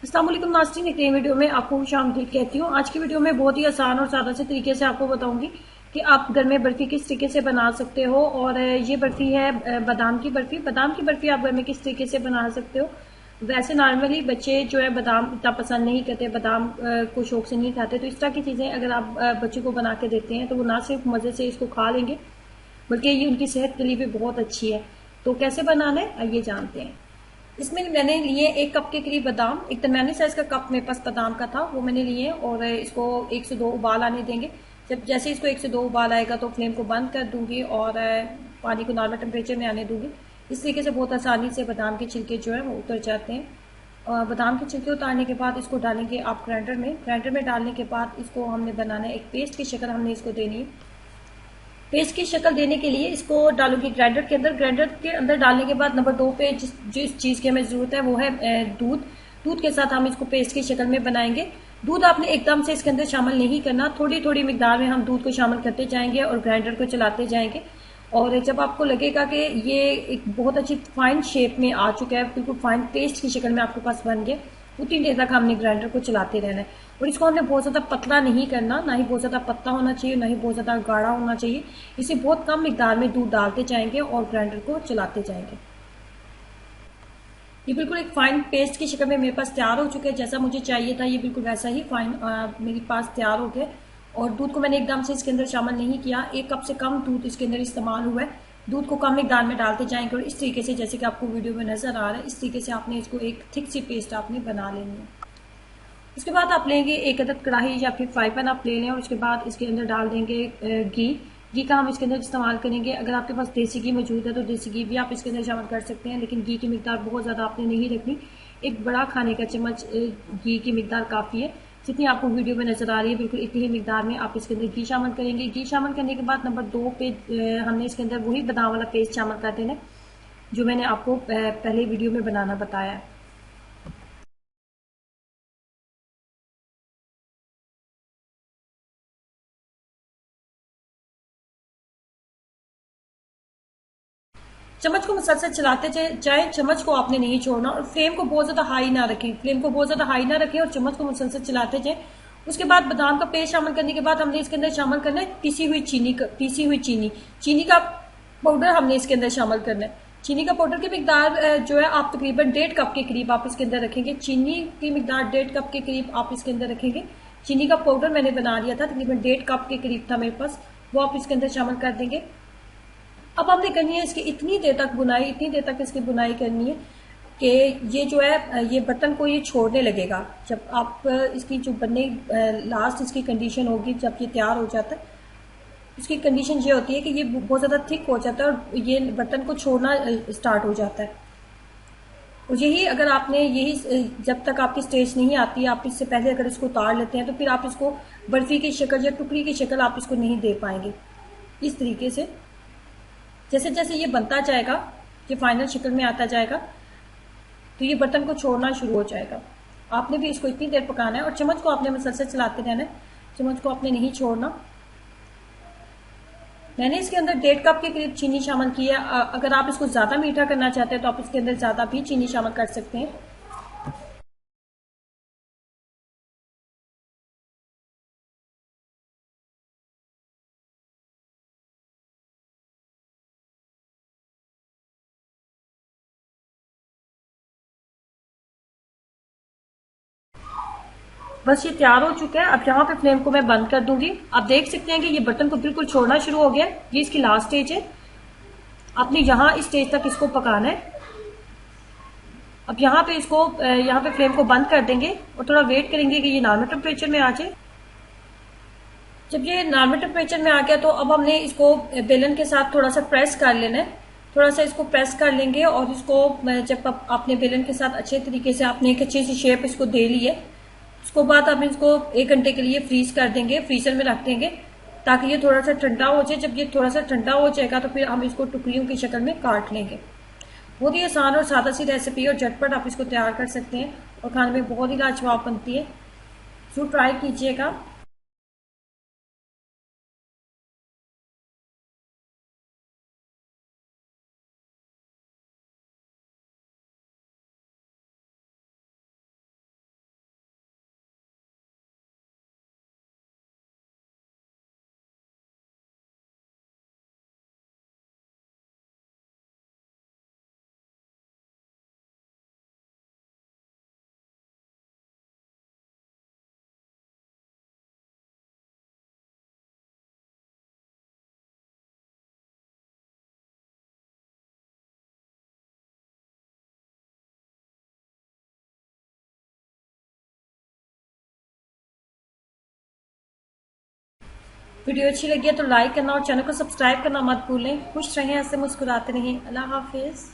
अस्सलाम वालेकुम नाज़रीन, एक नई वीडियो में आपको खुशामदीद कहती हूँ। आज की वीडियो में बहुत ही आसान और सादा से तरीके से आपको बताऊंगी कि आप घर में बर्फ़ी किस तरीके से बना सकते हो। और ये बर्फ़ी है बादाम की बर्फ़ी। बादाम की बर्फ़ी आप घर में किस तरीके से बना सकते हो। वैसे नॉर्मली बच्चे जो है बादाम इतना पसंद नहीं करते, बादाम को शौक से नहीं खाते, तो इस तरह की चीज़ें अगर आप बच्चों को बना के देते हैं तो वो ना सिर्फ मज़े से इसको खा लेंगे, बल्कि ये उनकी सेहत के लिए भी बहुत अच्छी है। तो कैसे बनाना है आइए जानते हैं। इसमें मैंने लिए 1 कप के करीब बादाम। एक दरमियाने साइज का कप मेरे पास बादाम का था, वो मैंने लिए और इसको 1 से 2 उबाल आने देंगे। जब जैसे इसको 1 से 2 उबाल आएगा तो फ्लेम को बंद कर दूंगी और पानी को नॉर्मल टेम्परेचर में आने दूंगी। इस तरीके से बहुत आसानी से बादाम के छिलके जो है वो उतर जाते हैं। बादाम के छिलके उतारने के बाद इसको डालेंगे आप ग्राइंडर में। ग्राइंडर में डालने के बाद इसको हमने बनाना है, एक पेस्ट की शक्ल हमने इसको देनी है। पेस्ट की शक्ल देने के लिए इसको डालूंगी ग्राइंडर के अंदर। ग्राइंडर के अंदर डालने के बाद नंबर 2 पे जिस चीज़ की हमें ज़रूरत है वो है दूध। दूध के साथ हम इसको पेस्ट की शक्ल में बनाएंगे। दूध आपने एकदम से इसके अंदर शामिल नहीं करना, थोड़ी थोड़ी मिकदार में हम दूध को शामिल करते जाएंगे और ग्राइंडर को चलाते जाएंगे। और जब आपको लगेगा कि ये एक बहुत अच्छी फाइन शेप में आ चुका है, बिल्कुल फाइन पेस्ट की शक्ल में आपके पास बन गया, उतनी देर तक हमने ग्राइंडर को चलाते रहना है। और इसको हमने बहुत ज़्यादा पतला नहीं करना, ना ही बहुत ज़्यादा पतला होना चाहिए, ना ही बहुत ज़्यादा गाढ़ा होना चाहिए। इसे बहुत कम मिकदार में दूध डालते जाएंगे और ग्राइंडर को चलाते जाएंगे। ये बिल्कुल एक फाइन पेस्ट की शक्ल में मेरे पास तैयार हो चुका है। जैसा मुझे चाहिए था ये बिल्कुल वैसा ही फाइन मेरे पास तैयार हो गया। और दूध को मैंने एकदम से इसके अंदर शामिल नहीं किया, 1 कप से कम दूध इसके अंदर इस्तेमाल हुआ है। दूध को कम मिकदार में डालते जाएंगे और इस तरीके से, जैसे कि आपको वीडियो में नजर आ रहा है, इस तरीके से आपने इसको एक थिक सी पेस्ट आपने बना लेनी है। उसके बाद आप लेंगे एक अदद कढ़ाई या फिर फ्राई पैन आप ले लें और उसके बाद इसके अंदर डाल देंगे घी। घी का हम इसके अंदर इस्तेमाल करेंगे। अगर आपके पास देसी घी मौजूद है तो देसी घी भी आप इसके अंदर शामिल कर सकते हैं, लेकिन घी की मिकदार बहुत ज़्यादा आपने नहीं रखनी। एक बड़ा खाने का चम्मच घी की मिकदार काफ़ी है। जितनी आपको वीडियो में नजर आ रही है बिल्कुल इतनी ही मिकदार में आप इसके अंदर घी शामिल करेंगे। घी शामिल करने के बाद नंबर 2 पे हमने इसके अंदर वही बादाम वाला पेस्ट शामिल कर देना जो मैंने आपको पहले वीडियो में बनाना बताया है। चम्मच को मुसलसल चलाते जाए, चम्मच को आपने नहीं छोड़ना और फ्लेम को बहुत ज्यादा हाई ना रखें। फ्लेम को बहुत ज्यादा हाई ना रखें और चम्मच को मुसलसल चलाते जाए। उसके बाद बादाम का पेस्ट शामिल करने के बाद हमने इसके अंदर शामिल करना है पीसी हुई चीनी। चीनी का पाउडर हमने इसके अंदर शामिल करना है। चीनी का पाउडर की मिकदार जो है आप तकरीबन 1.5 कप के करीब आप इसके अंदर रखेंगे। चीनी की मिकदार 1.5 कप के करीब आप इसके अंदर रखेंगे। चीनी का पाउडर मैंने बना लिया था, तकरीबन 1.5 कप के करीब था मेरे पास, वो आप इसके अंदर शामिल कर देंगे। अब हमने करनी है इसकी इतनी देर तक बुनाई, इतनी देर तक इसकी बुनाई करनी है कि ये जो है ये बर्तन को ये छोड़ने लगेगा। जब आप इसकी जो बनने लास्ट इसकी कंडीशन होगी, जब ये तैयार हो जाता है, उसकी कंडीशन ये होती है कि ये बहुत ज़्यादा थिक हो जाता है और ये बर्तन को छोड़ना स्टार्ट हो जाता है। और यही अगर आपने यही जब तक आपकी स्टेज नहीं आती, आप इससे पहले अगर इसको उतार लेते हैं तो फिर आप इसको बर्फी की शक्ल या टुकड़ी की शक्ल आप इसको नहीं दे पाएंगे। इस तरीके से जैसे जैसे ये बनता जाएगा, ये फाइनल शक्ल में आता जाएगा, तो ये बर्तन को छोड़ना शुरू हो जाएगा। आपने भी इसको इतनी देर पकाना है और चम्मच को आपने मुसलसल चलाते रहना है, चम्मच को आपने नहीं छोड़ना। मैंने इसके अंदर 1.5 कप के करीब चीनी शामिल की है। अगर आप इसको ज्यादा मीठा करना चाहते हैं तो आप इसके अंदर ज्यादा भी चीनी शामिल कर सकते हैं। बस ये तैयार हो चुका है। अब यहाँ पे फ्लेम को मैं बंद कर दूंगी। आप देख सकते हैं कि ये बर्तन को बिल्कुल छोड़ना शुरू हो गया। ये इसकी लास्ट स्टेज है। आपने यहाँ इस स्टेज तक इसको पकाना है। अब यहाँ पे फ्लेम को बंद कर देंगे और थोड़ा वेट करेंगे कि ये नॉर्मल टेम्परेचर में आ जाए। जब ये नॉर्मल टेम्परेचर में आ गया तो अब हमने इसको बेलन के साथ थोड़ा सा प्रेस कर लेना है। थोड़ा सा इसको प्रेस कर लेंगे और इसको जब आपने बेलन के साथ अच्छे तरीके से आपने एक अच्छी सी शेप इसको दे ली है, उसको बाद आप इसको 1 घंटे के लिए फ्रीज कर देंगे, फ्रीजर में रख देंगे ताकि ये थोड़ा सा ठंडा हो जाए। जब ये थोड़ा सा ठंडा हो जाएगा तो फिर हम इसको टुकड़ियों की शक्ल में काट लेंगे। बहुत ही आसान और सादा सी रेसिपी और झटपट आप इसको तैयार कर सकते हैं और खाने में बहुत ही लाजवाब बनती है। जरूर ट्राई कीजिएगा। वीडियो अच्छी लगी है तो लाइक करना और चैनल को सब्सक्राइब करना मत भूलें। खुश रहें, ऐसे मुस्कुराते रहें। अल्लाह हाफिज।